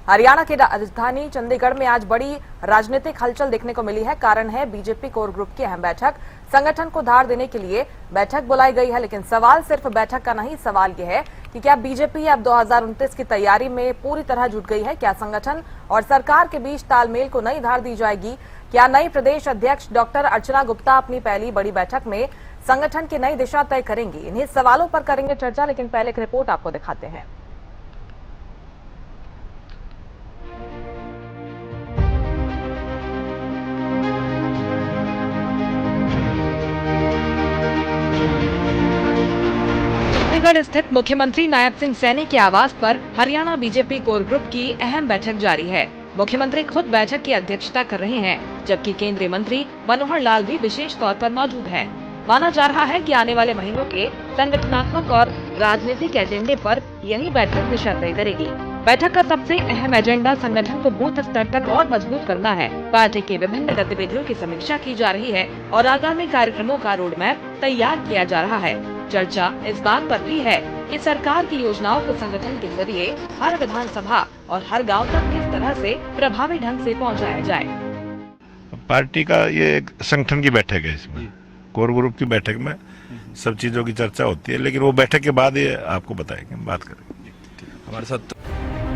हरियाणा की राजधानी चंडीगढ़ में आज बड़ी राजनीतिक हलचल देखने को मिली है। कारण है बीजेपी कोर ग्रुप की अहम बैठक। संगठन को धार देने के लिए बैठक बुलाई गई है, लेकिन सवाल सिर्फ बैठक का नहीं, सवाल यह है कि क्या बीजेपी अब 2029 की तैयारी में पूरी तरह जुट गई है? क्या संगठन और सरकार के बीच तालमेल को नई धार दी जाएगी? क्या नई प्रदेश अध्यक्ष डॉक्टर अर्चना गुप्ता अपनी पहली बड़ी बैठक में संगठन की नई दिशा तय करेंगी? इन्हीं सवालों पर करेंगे चर्चा, लेकिन पहले एक रिपोर्ट आपको दिखाते हैं। चंडीगढ़ स्थित मुख्यमंत्री नायब सिंह सैनी के आवास पर हरियाणा बीजेपी कोर ग्रुप की अहम बैठक जारी है। मुख्यमंत्री खुद बैठक की अध्यक्षता कर रहे हैं, जबकि केंद्रीय मंत्री मनोहर लाल भी विशेष तौर पर मौजूद हैं। माना जा रहा है कि आने वाले महीनों के संगठनात्मक और राजनीतिक एजेंडे पर यही बैठक दिशा तय करेगी। बैठक का सबसे अहम एजेंडा संगठन को बूथ स्तर तक और मजबूत करना है। पार्टी की विभिन्न गतिविधियों की समीक्षा की जा रही है और आगामी कार्यक्रमों का रोड मैप तैयार किया जा रहा है। चर्चा इस बात पर भी है कि सरकार की योजनाओं को संगठन के जरिए हर विधानसभा और हर गांव तक किस तरह से प्रभावी ढंग से पहुंचाया जाए। पार्टी का ये एक संगठन की बैठक है। इसमें कोर ग्रुप की बैठक में सब चीजों की चर्चा होती है, लेकिन वो बैठक के बाद ये आपको बताएंगे, हम बात करेंगे हमारे साथ।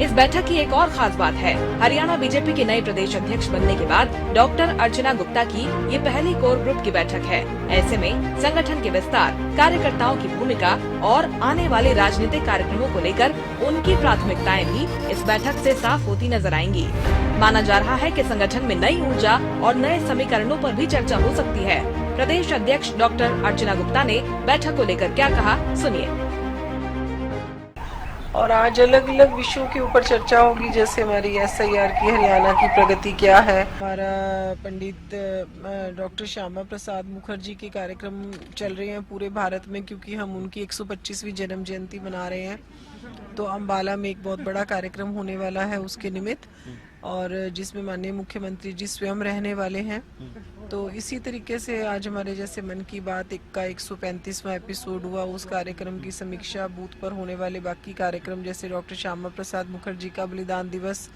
इस बैठक की एक और खास बात है, हरियाणा बीजेपी के नए प्रदेश अध्यक्ष बनने के बाद डॉक्टर अर्चना गुप्ता की ये पहली कोर ग्रुप की बैठक है। ऐसे में संगठन के विस्तार, कार्यकर्ताओं की भूमिका और आने वाले राजनीतिक कार्यक्रमों को लेकर उनकी प्राथमिकताएं भी इस बैठक से साफ होती नजर आएंगी। माना जा रहा है कि संगठन में नई ऊर्जा और नए समीकरणों पर भी चर्चा हो सकती है। प्रदेश अध्यक्ष डॉक्टर अर्चना गुप्ता ने बैठक को लेकर क्या कहा, सुनिए। और आज अलग अलग विषयों के ऊपर चर्चा होगी, जैसे हमारी SIR की हरियाणा की प्रगति क्या है। हमारा पंडित डॉक्टर श्यामा प्रसाद मुखर्जी के कार्यक्रम चल रहे हैं पूरे भारत में, क्योंकि हम उनकी 125वीं जन्म जयंती मना रहे हैं। तो अम्बाला में एक बहुत बड़ा कार्यक्रम होने वाला है उसके निमित्त, और जिसमें माननीय मुख्यमंत्री जी स्वयं रहने वाले हैं। तो इसी तरीके से आज हमारे जैसे मन की बात का 135वां एपिसोड हुआ, उस कार्यक्रम की समीक्षा, बूथ पर होने वाले बाकी कार्यक्रम जैसे डॉक्टर श्यामा प्रसाद मुखर्जी का बलिदान दिवस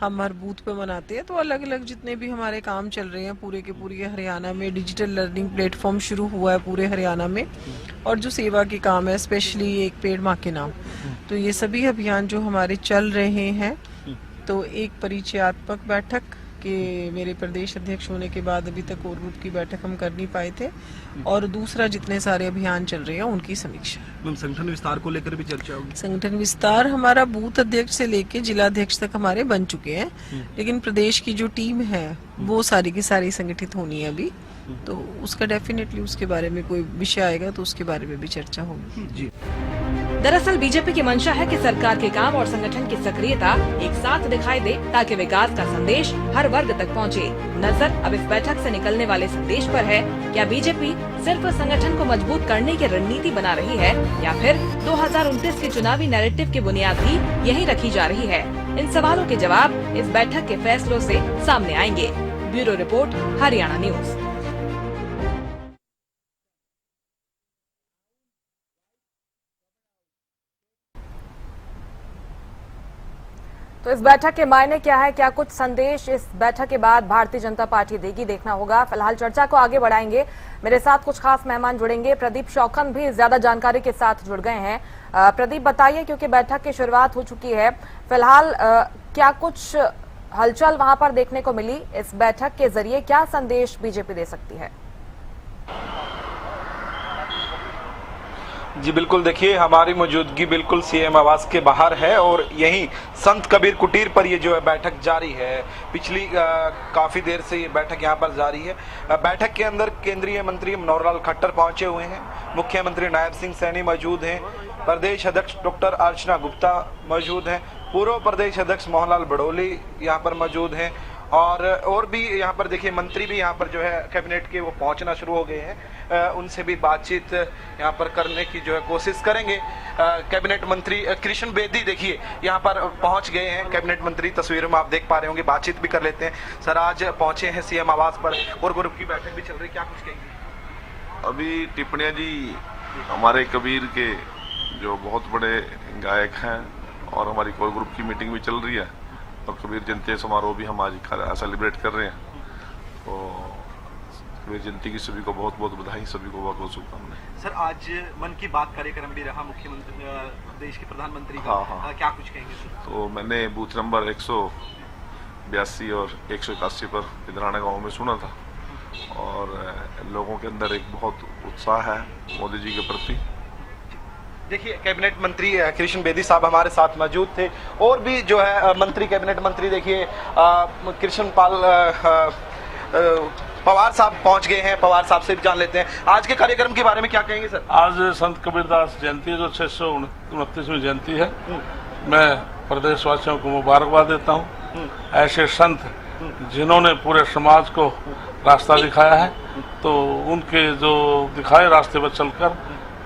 हम हर बूथ पे मनाते हैं। तो अलग अलग जितने भी हमारे काम चल रहे हैं पूरे के पूरे हरियाणा में, डिजिटल लर्निंग प्लेटफॉर्म शुरू हुआ है पूरे हरियाणा में, और जो सेवा के काम है, स्पेशली एक पेड़ माँ के नाम, तो ये सभी अभियान जो हमारे चल रहे हैं। तो एक परिचयात्मक बैठक के मेरे प्रदेश अध्यक्ष होने के बाद अभी तक कोर ग्रुप की बैठक हम कर नहीं पाए थे, और दूसरा जितने सारे अभियान चल रहे हैं उनकी समीक्षा। संगठन विस्तार को लेकर भी चर्चा होगी। संगठन विस्तार हमारा बूथ अध्यक्ष से लेके जिला अध्यक्ष तक हमारे बन चुके हैं, लेकिन प्रदेश की जो टीम है वो सारी की सारी संगठित होनी है अभी। तो उसका डेफिनेटली उसके बारे में कोई विषय आएगा तो उसके बारे में भी चर्चा होगी जी। दरअसल बीजेपी की मंशा है कि सरकार के काम और संगठन की सक्रियता एक साथ दिखाई दे, ताकि विकास का संदेश हर वर्ग तक पहुंचे। नजर अब इस बैठक से निकलने वाले संदेश पर है। क्या बीजेपी सिर्फ संगठन को मजबूत करने की रणनीति बना रही है, या फिर 2029 के चुनावी नैरेटिव की बुनियाद भी यही रखी जा रही है? इन सवालों के जवाब इस बैठक के फैसलों से सामने आएंगे। Bureau report, Haryana news. तो इस बैठक के मायने क्या है, क्या कुछ संदेश इस बैठक के बाद भारतीय जनता पार्टी देगी, देखना होगा। फिलहाल चर्चा को आगे बढ़ाएंगे। मेरे साथ कुछ खास मेहमान जुड़ेंगे। प्रदीप शौखन भी ज्यादा जानकारी के साथ जुड़ गए हैं। प्रदीप बताइए, क्योंकि बैठक की शुरुआत हो चुकी है, फिलहाल क्या कुछ हलचल वहां पर देखने को मिली? इस बैठक के जरिए क्या संदेश बीजेपी दे सकती है? जी बिल्कुल, देखिए हमारी मौजूदगी बिल्कुल CM आवास के बाहर है, और यहीं संत कबीर कुटीर पर ये जो है बैठक जारी है। पिछली काफ़ी देर से ये बैठक यहाँ पर जारी है। बैठक के अंदर केंद्रीय मंत्री मनोहर लाल खट्टर पहुंचे हुए हैं, मुख्यमंत्री नायब सिंह सैनी मौजूद हैं, प्रदेश अध्यक्ष डॉक्टर अर्चना गुप्ता मौजूद हैं, पूर्व प्रदेश अध्यक्ष मोहनलाल बड़ोली यहाँ पर मौजूद हैं, और भी यहाँ पर देखिए मंत्री भी यहाँ पर जो है कैबिनेट के वो पहुँचना शुरू हो गए हैं। उनसे भी बातचीत यहाँ पर करने की जो है कोशिश करेंगे। कैबिनेट मंत्री कृष्ण बेदी देखिए यहाँ पर पहुँच गए हैं। कैबिनेट मंत्री तस्वीरों में आप देख पा रहे होंगे, बातचीत भी कर लेते हैं। सर, आज पहुँचे हैं CM आवास पर और ग्रुप की बैठक भी चल रही, क्या कुछ कहेंगे? अभी टिप्पणियाँ जी हमारे कबीर के जो बहुत बड़े गायक हैं, और हमारी कोर ग्रुप की मीटिंग भी चल रही है, और कबीर जयंती समारोह भी हम आज सेलिब्रेट कर रहे हैं। तो कबीर जयंती की सभी को बहुत बहुत बधाई, सभी को बहुत बहुत शुभकामनाएं। सर, आज मन की बात कार्यक्रम भी रहा मुख्यमंत्री देश के प्रधानमंत्री का। हाँ। क्या कुछ कहेंगे सर? तो मैंने बूथ नंबर 182 और 181 पर इधराना गाँव में सुना था और लोगों के अंदर एक बहुत उत्साह है मोदी जी के प्रति। देखिए, कैबिनेट मंत्री कृष्ण बेदी साहब हमारे साथ मौजूद थे और भी जो है मंत्री, कैबिनेट मंत्री देखिए कृष्ण पाल पवार साहब पहुंच गए हैं। पवार साहब से भी जान लेते हैं आज के कार्यक्रम के बारे में क्या कहेंगे सर। आज संत कबीरदास जयंती जो 629वीं जयंती है, मैं प्रदेशवासियों को मुबारकबाद देता हूँ। ऐसे संत जिन्होंने पूरे समाज को रास्ता दिखाया है, तो उनके जो दिखाए रास्ते पर चलकर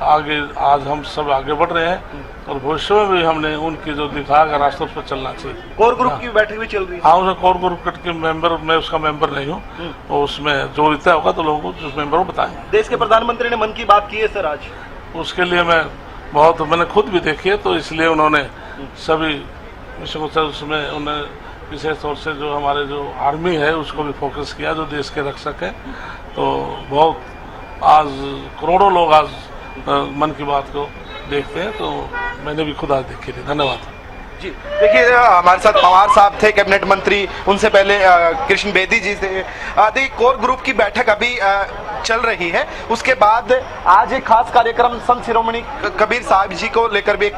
आगे आज हम सब आगे बढ़ रहे हैं और भविष्य में भी हमने उनकी जो दिखाया रास्ते पर चलना चाहिए। कोर ग्रुप की बैठक भी चल रही है। हाँ, उसमें कोर ग्रुप के मेंबर, मैं उसका मेंबर नहीं हूँ, तो उसमें जो तय होगा तो लोगों को उस मेंबर को बताएंगे। देश के प्रधानमंत्री ने मन की बात की है सर आज, उसके लिए मैंने खुद भी देखी है, तो इसलिए उन्होंने सभी विषयों को उसमें उन्हें विशेष तौर से जो हमारे जो आर्मी है उसको भी फोकस किया, जो देश के रक्षक है। तो बहुत आज करोड़ों लोग आज मन की बात को देखते हैं, तो मैंने भी खुद आज देखी थी। धन्यवाद जी। देखिए, हमारे साथ पवार साहब थे कैबिनेट मंत्री, उनसे पहले कृष्ण बेदी जी थे। देखिए, कोर ग्रुप की बैठक अभी चल रही है, उसके बाद आज एक खास कार्यक्रम संत शिरोमणि कबीर साहब जी को लेकर भी एक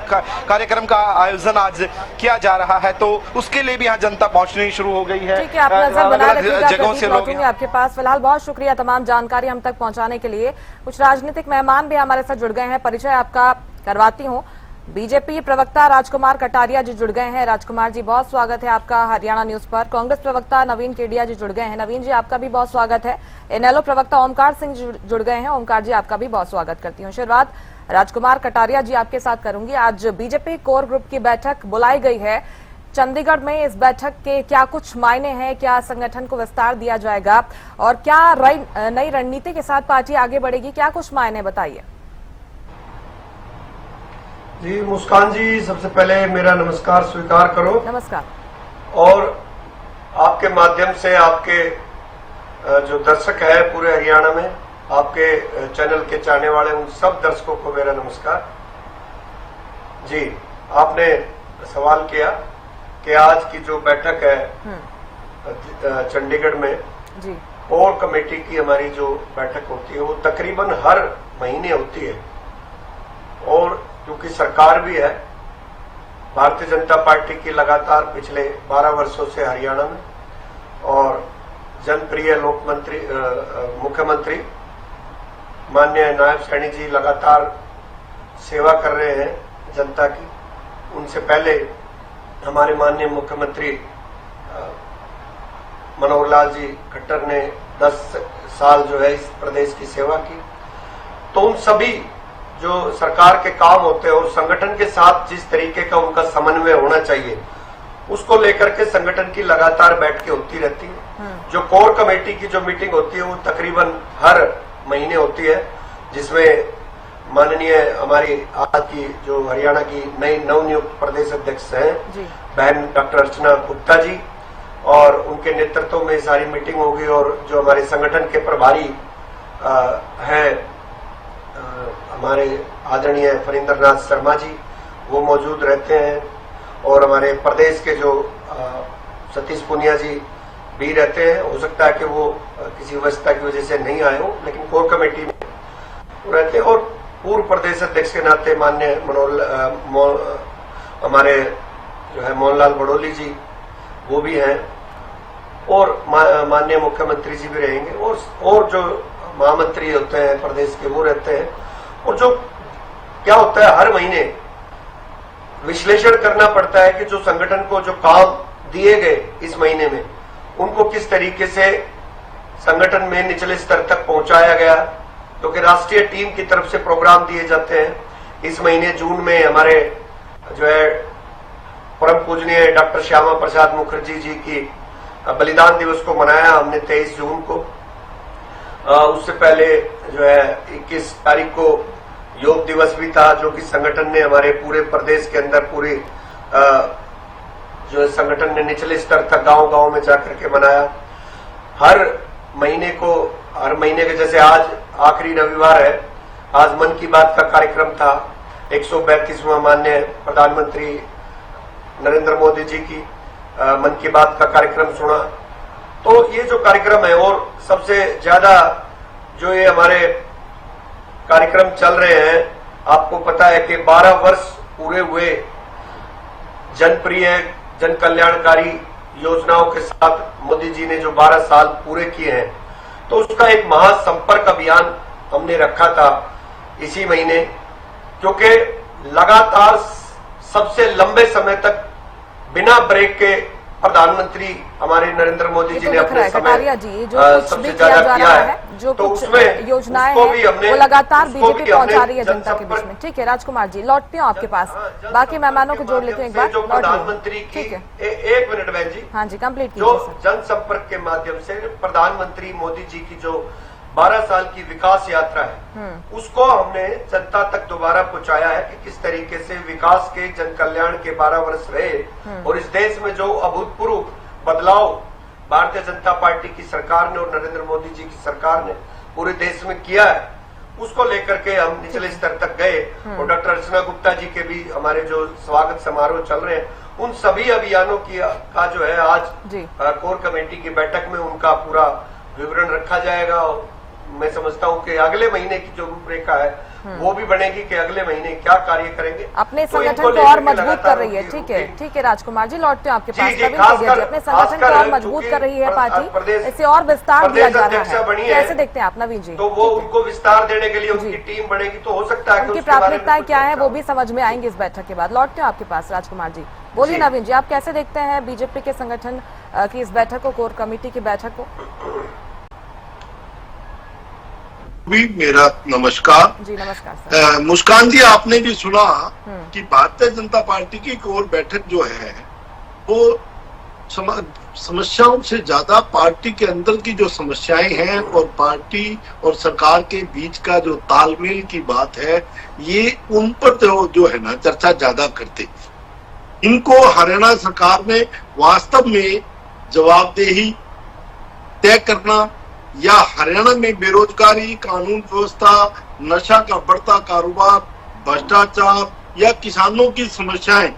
कार्यक्रम का आयोजन आज किया जा रहा है, तो उसके लिए भी यहाँ जनता पहुँचनी शुरू हो गई है। ठीक है, आप नजर बनाए रखिएगा। जगहों से लोग आपके पास फिलहाल बहुत शुक्रिया तमाम जानकारी हम तक पहुंचाने के लिए। कुछ राजनीतिक मेहमान भी हमारे साथ जुड़ गए हैं, परिचय आपका करवाती हूँ। बीजेपी प्रवक्ता राजकुमार कटारिया जी जुड़ गए हैं। राजकुमार जी, बहुत स्वागत है आपका हरियाणा न्यूज पर। कांग्रेस प्रवक्ता नवीन केडिया जी जुड़ गए हैं। नवीन जी, आपका भी बहुत स्वागत है। इनेलो प्रवक्ता ओमकार सिंह जुड़ गए हैं। ओमकार जी, आपका भी बहुत स्वागत करती हूँ। शुरुआत राजकुमार कटारिया जी आपके साथ करूंगी। आज बीजेपी कोर ग्रुप की बैठक बुलाई गई है चंडीगढ़ में। इस बैठक के क्या कुछ मायने हैं, क्या संगठन को विस्तार दिया जाएगा और क्या नई रणनीति के साथ पार्टी आगे बढ़ेगी, क्या कुछ मायने बताइए। जी मुस्कान जी, सबसे पहले मेरा नमस्कार स्वीकार करो। नमस्कार। और आपके माध्यम से आपके जो दर्शक है पूरे हरियाणा में, आपके चैनल के चाहने वाले उन सब दर्शकों को मेरा नमस्कार। जी, आपने सवाल किया कि आज की जो बैठक है चंडीगढ़ में जी, कोर कमेटी की हमारी जो बैठक होती है वो तकरीबन हर महीने होती है। और क्योंकि सरकार भी है भारतीय जनता पार्टी की लगातार पिछले 12 वर्षों से हरियाणा में, और जनप्रिय मुख्यमंत्री माननीय नायब सैनी जी लगातार सेवा कर रहे हैं जनता की। उनसे पहले हमारे माननीय मुख्यमंत्री मनोहर लाल जी खट्टर ने 10 साल जो है इस प्रदेश की सेवा की। तो उन सभी जो सरकार के काम होते हैं और संगठन के साथ जिस तरीके का उनका समन्वय होना चाहिए, उसको लेकर के संगठन की लगातार बैठकें होती रहती है। जो कोर कमेटी की जो मीटिंग होती है वो तकरीबन हर महीने होती है, जिसमें माननीय हमारी आज की जो हरियाणा की नई नवनियुक्त प्रदेश अध्यक्ष हैं बहन डॉक्टर अर्चना गुप्ता जी, और उनके नेतृत्व में सारी मीटिंग होगी। और जो हमारे संगठन के प्रभारी हैं हमारे आदरणीय फरिंदरनाथ शर्मा जी, वो मौजूद रहते हैं। और हमारे प्रदेश के जो सतीश पुनिया जी भी रहते हैं। हो सकता है कि वो किसी व्यवस्था की वजह से नहीं आए हो, लेकिन कोर कमेटी में रहते हैं। और पूर्व प्रदेश अध्यक्ष के नाते माननीय हमारे जो है मोहनलाल बड़ोली जी, वो भी हैं। और माननीय मुख्यमंत्री जी भी रहेंगे। और जो महामंत्री होते हैं प्रदेश के, वो रहते हैं। और जो क्या होता है, हर महीने विश्लेषण करना पड़ता है कि जो संगठन को जो काम दिए गए इस महीने में, उनको किस तरीके से संगठन में निचले स्तर तक पहुंचाया गया, क्योंकि राष्ट्रीय टीम की तरफ से प्रोग्राम दिए जाते हैं। इस महीने जून में हमारे जो है परम पूजनीय डॉक्टर श्यामा प्रसाद मुखर्जी जी की बलिदान दिवस को मनाया हमने 23 जून को। उससे पहले जो है 21 तारीख को योग दिवस भी था, जो कि संगठन ने हमारे पूरे प्रदेश के अंदर पूरी जो है संगठन ने निचले स्तर तक गांव-गांव में जाकर के मनाया। हर महीने के जैसे आज आखिरी रविवार है, आज मन की बात का कार्यक्रम था। 132वां माननीय प्रधानमंत्री नरेंद्र मोदी जी की मन की बात का कार्यक्रम सुना। तो ये जो कार्यक्रम है, और सबसे ज्यादा जो ये हमारे कार्यक्रम चल रहे हैं, आपको पता है कि 12 वर्ष पूरे हुए जनप्रिय जन कल्याणकारी योजनाओं के साथ मोदी जी ने जो 12 साल पूरे किए हैं, तो उसका एक महासंपर्क अभियान हमने रखा था इसी महीने, क्योंकि लगातार सबसे लंबे समय तक बिना ब्रेक के प्रधानमंत्री हमारे नरेंद्र मोदी जी ने अपने समय जी जो कुछ भी किया जा रहा है, जो तो कुछ उसमें योजनाएं उसको हैं भी हमने- वो लगातार उसको भी बीजेपी पहुंचा हमने रही है जनता के बीच में। ठीक है राजकुमार जी, लौटती हूँ आपके पास, बाकी मेहमानों को जोड़ लेती हूँ एक बार। जो प्रधानमंत्री की, ठीक है, एक मिनट बहन जी, हाँ जी कंप्लीट जो कीजिए सर। जनसंपर्क के माध्यम से प्रधानमंत्री मोदी जी की जो 12 साल की विकास यात्रा है, उसको हमने जनता तक दोबारा पहुंचाया है कि किस तरीके से विकास के, जन कल्याण के 12 वर्ष रहे, और इस देश में जो अभूतपूर्व बदलाव भारतीय जनता पार्टी की सरकार ने और नरेंद्र मोदी जी की सरकार ने पूरे देश में किया है, उसको लेकर के हम निचले स्तर तक गए। और डॉक्टर अर्चना गुप्ता जी के भी हमारे जो स्वागत समारोह चल रहे हैं, उन सभी अभियानों का जो है आज कोर कमेटी की बैठक में उनका पूरा विवरण रखा जाएगा। और मैं समझता हूं कि अगले महीने की जो रूपरेखा है वो भी बनेगी कि अगले महीने क्या कार्य करेंगे। अपने तो संगठन इनको को और लेकर के मजबूत कर रही है। लगातार ठीक है राजकुमार जी, लौटते हैं आपके पास। जी, नवीन खासकर- केडिया जी, अपने संगठन को और मजबूत कर रही है पार्टी, इसे और विस्तार दिया जा रहा है, कैसे देखते हैं आप नवीन जी? तो वो उनको विस्तार देने के लिए उनकी टीम बढ़ेगी, तो हो सकता है कि उनकी उसके बारे में प्राथमिकताएं कुछ क्या है वो चर्चा भी समझ में आएंगी इस बैठक के बाद। लौटते हैं आपके पास राजकुमार जी, बोलिए जी। नवीन जी, आप कैसे देखते हैं बीजेपी के संगठन की इस बैठक को, कोर कमेटी की बैठक को? भी मेरा नमस्कार जी नमस्कार सर। मुस्कान जी, आपने भी सुना कि भारतीय जनता पार्टी की कोर बैठक जो है वो समस्याओं से ज्यादा पार्टी के अंदर की जो समस्याएं हैं और पार्टी और सरकार के बीच का जो तालमेल की बात है, ये उन पर जो है ना चर्चा ज्यादा करते। इनको हरियाणा सरकार ने वास्तव में जवाबदेही तय करना, या हरियाणा में बेरोजगारी, कानून व्यवस्था, नशा का बढ़ता कारोबार, भ्रष्टाचार या किसानों की समस्याएं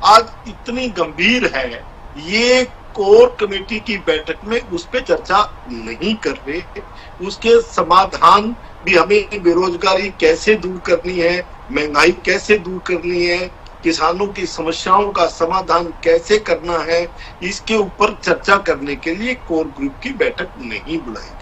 आज इतनी गंभीर है, ये कोर कमेटी की बैठक में उस पर चर्चा नहीं कर रहे। उसके समाधान भी, हमें बेरोजगारी कैसे दूर करनी है, महंगाई कैसे दूर करनी है, किसानों की समस्याओं का समाधान कैसे करना है, इसके ऊपर चर्चा करने के लिए कोर ग्रुप की बैठक नहीं बुलाई।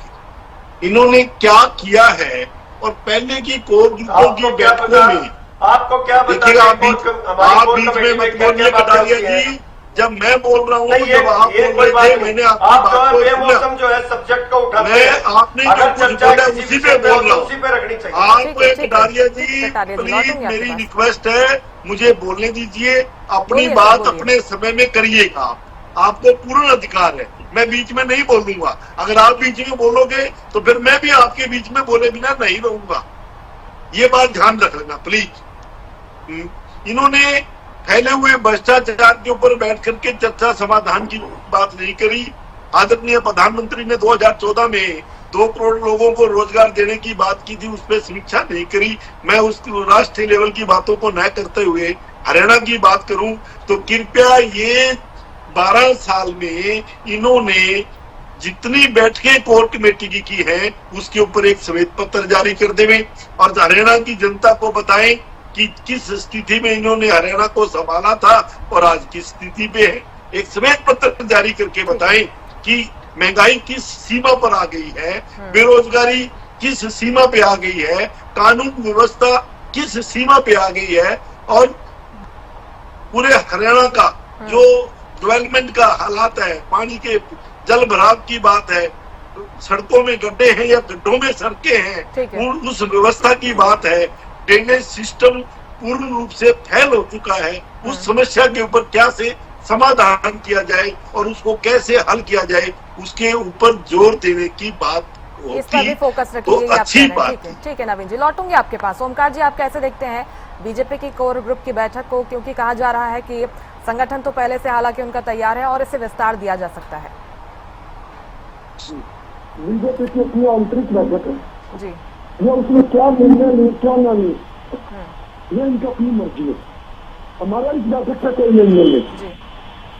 इन्होंने क्या किया है, और पहले की कोर ग्रुपों की बैठकों में आपको क्या देखिए, आप बीच में मत बोलिए कटारिया जी, जब मैं बोल रहा हूँ जब आप बोल रहे थे, मैंने आपकी बात को बेमौसम जो है सब्जेक्ट को उठाते मैं आपने जो कुछ बोला उसी पे बोल रहा हूँ। उसी पे रखनी चाहिए। आप कटारिया जी प्लीज मेरी रिक्वेस्ट है, मुझे बोलने दीजिए, अपनी बात अपने समय में करिएगा, आपको पूर्ण अधिकार है, मैं बीच में नहीं बोलूंगा। अगर आप बीच में बोलोगे तो फिर मैं भी आपके बीच में बोले बिना नहीं रहूंगा, ये बात ध्यान रख लेना प्लीज। इन्होंने फैले हुए भ्रष्टाचार के ऊपर बैठ करके चर्चा समाधान की बात नहीं करी। आदरणीय प्रधानमंत्री ने 2014 में 2 करोड़ लोगों को रोजगार देने की बात की थी, उस पर समीक्षा नहीं करी। मैं उस राष्ट्रीय लेवल की बातों को न करते हुए हरियाणा की बात करूं तो कृपया ये 12 साल में इन्होंने जितनी बैठकें कोर कमेटी की हैं, उसके ऊपर एक श्वेत पत्र जारी कर देवे और हरियाणा की जनता को बताएं कि किस स्थिति में इन्होंने हरियाणा को संभाला था और आज किस स्थिति पे है। एक श्वेत पत्र जारी करके बताएं कि महंगाई किस सीमा पर आ गई है, बेरोजगारी किस सीमा पे आ गई है, कानून व्यवस्था किस सीमा पे आ गई है, और पूरे हरियाणा का जो डेवलपमेंट का हालात है, पानी के जल भराव की बात है, सड़कों में गड्ढे हैं या गड्ढों में सड़कें हैं, उस व्यवस्था की बात है, ड्रेनेज सिस्टम पूर्ण रूप से फैल हो चुका है, उस समस्या के ऊपर क्या से समाधान किया जाए और उसको कैसे हल किया जाए, उसके ऊपर जोर देने की बात इस पर भी फोकस तो रखिए। अच्छी बात। ठीक है नवीन जी, लौटूंगी आपके पास। ओमकार जी, आप कैसे देखते हैं बीजेपी की कोर ग्रुप की बैठक को, क्योंकि कहा जा रहा है कि संगठन तो पहले से हालांकि उनका तैयार है और इसे विस्तार दिया जा सकता है। बीजेपी की अपनी आंतरिक बैठक है जी, या उसमें क्या निर्णय ले क्या ना ले, ये इनकी अपनी मर्जी है। हमारा इस बैठक से कोई निर्णय ले,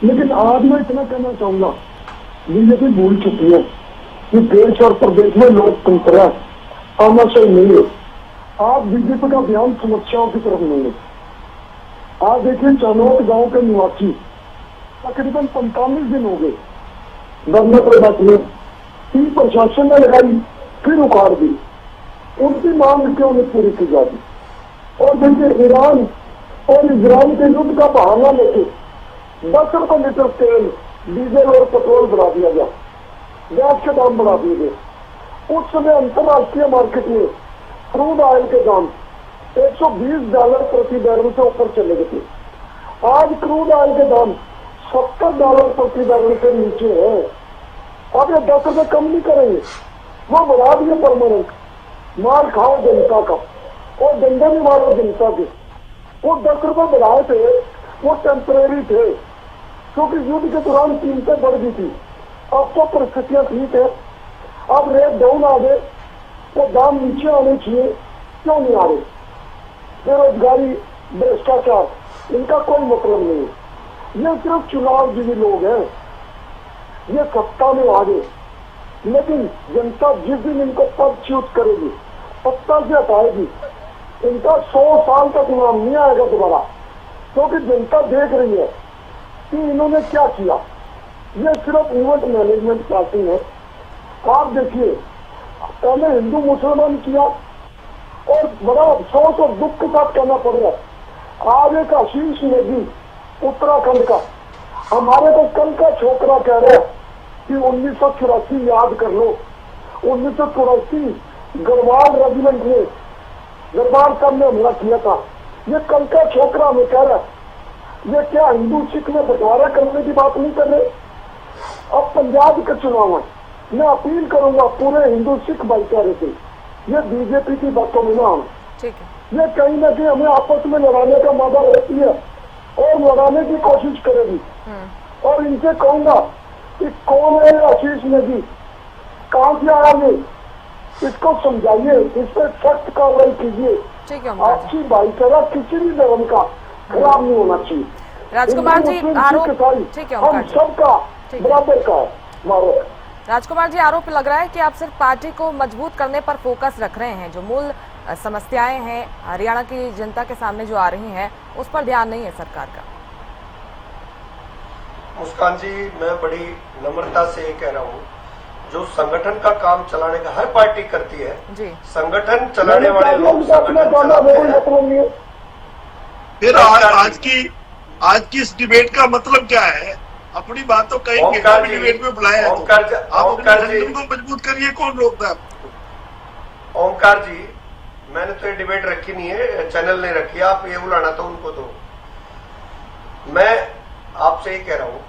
लेकिन आज मैं इतना कहना चाहूंगा, बीजेपी भूल चुकी है कि देश और प्रदेश में लोकतंत्र है, आमाशय नहीं है। आज बीजेपी का ध्यान समस्याओं की तरफ नहीं है। आज देखिए, चानौत गांव के निवासी तकरीबन 45 दिन हो गए धरने पर बैठे, तीन प्रशासन ने लगाई फिर उखाड़ दी, उनकी मांग क्यों नहीं पूरी की जाती। और देखिए, ईरान और इजराइल के युद्ध का बहाना लेके 10 रुपए लीटर तेल, डीजल और पेट्रोल बढ़ा दिया गया, गैस के दाम बढ़ा दिए गए। उस समय अंतर्राष्ट्रीय मार्केट में क्रूड ऑयल के दाम $120 प्रति बैरल से ऊपर चले गए थे। आज क्रूड ऑयल के दाम $70 प्रति बैरल से नीचे है। अब ये 10 रुपए कम नहीं करेंगे, वो बढ़ा दिए परमानेंट। मार खाओ जनता का और डंडे भी मारो जनता के। वो 10 रुपए बढ़ाए थे, वो टेम्परेरी थे, क्योंकि युद्ध के दौरान कीमतें बढ़ गई थी। अब तो परिस्थितियां ठीक है, अब रेट डाउन आ गए, वो दाम नीचे आने चाहिए, क्यों नहीं आ रहे। बेरोजगारी, भ्रष्टाचार, इनका कोई मतलब नहीं है। ये सिर्फ चुनाव जीवी लोग हैं, ये सत्ता में आ गए, लेकिन जनता जिस दिन इनको पदच्युत करेगी, सत्ता से हटाएगी, इनका 100 साल तक नाम नहीं आएगा दोबारा, क्योंकि जनता देख रही है कि इन्होंने क्या किया। ये सिर्फ इवेंट मैनेजमेंट पार्टी है। आप देखिए, पहले हिंदू मुसलमान किया और बड़ा अफसोस और दुख के साथ कहना पड़ रहा है, आज एक आशीष नेगी उत्तराखंड का हमारे को कल का छोकरा कह रहा है कि 1984 याद कर लो। 1984 गढ़वाल रेजिमेंट ने, गढ़वाल साहब ने हमला किया था। ये कल का छोकरा हमें कह रहा है, ये क्या हिंदू सिख में बंटवारा करने की बात नहीं कर रहे। अब पंजाब के चुनाव है, मैं अपील करूंगा पूरे हिंदू सिख भाईचारे से, ये बीजेपी की बातों में ना आए। ये कहीं ना कहीं हमें आपस में लड़ाने का मौका रहती है और लड़ाने की कोशिश करेगी। और इनसे कहूंगा कि कौन है आशीष नेगी, कहाँ से आया ये, इसको समझाइए, इस पर सख्त कार्रवाई कीजिए। आपसी भाईचारा किसी भी धर्म का खराब नहीं होना चाहिए। राजकुमार जी, आरोप हम सबका बराबर का है। राजकुमार जी, आरोप लग रहा है कि आप सिर्फ पार्टी को मजबूत करने पर फोकस रख रहे हैं, जो मूल समस्याएं हैं हरियाणा की जनता के सामने जो आ रही हैं, उस पर ध्यान नहीं है सरकार का। मुस्कान जी, मैं बड़ी नम्रता से ये कह रहा हूँ, जो संगठन का काम चलाने का हर पार्टी करती है जी। संगठन चलाने वाले लोग संगठन चलाते हैं। फिर आज की इस डिबेट का मतलब क्या है? अपनी बात तो कहीं डिबेट में बुलाया, आप अपने को मजबूत करिए, कौन रोकता है आपको? ओमकार जी, मैंने तो ये डिबेट रखी नहीं है, चैनल ने रखी है, आप ये बुलाना तो उनको दो। मैं आपसे ये कह रहा हूँ,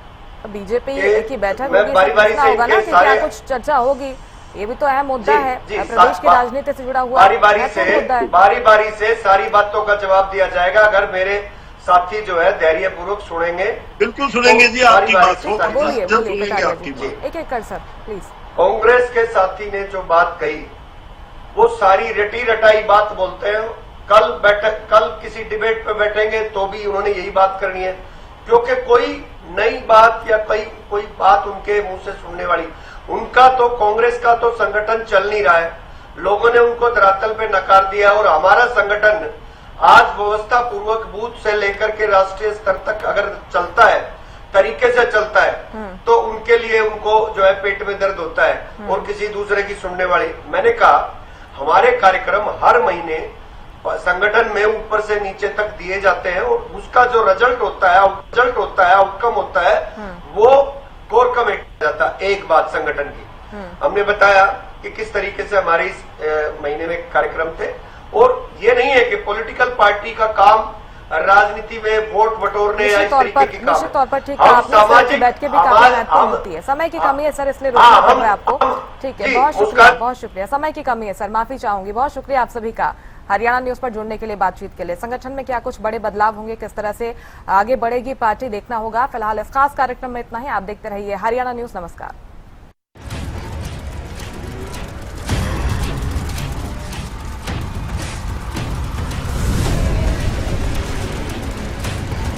बीजेपी की बैठक होगी, होगा ना कि क्या कुछ चर्चा होगी, ये भी तो अहम मुद्दा है, प्रदेश की राजनीति से जुड़ा हुआ बारी बारी से सारी बातों का जवाब दिया जाएगा। अगर मेरे साथी जो है धैर्य पूर्वक सुनेंगे, बिल्कुल सुनेंगे जी, आपकी बात एक एक कर सर प्लीज। कांग्रेस के साथी ने जो बात कही, वो सारी रटी रटाई बात बोलते हैं। कल किसी डिबेट पे बैठेंगे तो भी उन्होंने यही बात करनी है, क्योंकि कोई नई बात या कोई बात उनके मुंह से सुनने वाली, उनका तो कांग्रेस का तो संगठन चल नहीं रहा है, लोगों ने उनको धरातल पे नकार दिया। और हमारा संगठन आज व्यवस्था पूर्वक बूथ से लेकर के राष्ट्रीय स्तर तक अगर चलता है, तरीके से चलता है, तो उनके लिए उनको जो है पेट में दर्द होता है और किसी दूसरे की सुनने वाली। मैंने कहा, हमारे कार्यक्रम हर महीने संगठन में ऊपर से नीचे तक दिए जाते हैं और उसका जो रिजल्ट होता है, आउटकम होता है, वो कोर कमेटी जाता है। एक बात संगठन की हमने बताया कि किस तरीके से हमारे इस महीने में कार्यक्रम थे। और ये नहीं है कि पॉलिटिकल पार्टी का काम राजनीति में वोट बटोरने या इस तरीके की काम। निश्चित तौर पर ठीक है, आपने बैठ के भी काफी महत्वपूर्ण होती है। समय की कमी है सर, इसलिए रोकना पड़ रहा है आपको। ठीक है, बहुत शुक्रिया, बहुत शुक्रिया। समय की कमी है सर, माफी चाहूंगी। बहुत शुक्रिया आप सभी का। हरियाणा न्यूज पर जुड़ने के लिए, बातचीत के लिए। संगठन में क्या कुछ बड़े बदलाव होंगे, किस तरह से आगे बढ़ेगी पार्टी, देखना होगा। फिलहाल इस खास कार्यक्रम में इतना ही। आप देखते रहिए हरियाणा न्यूज। नमस्कार।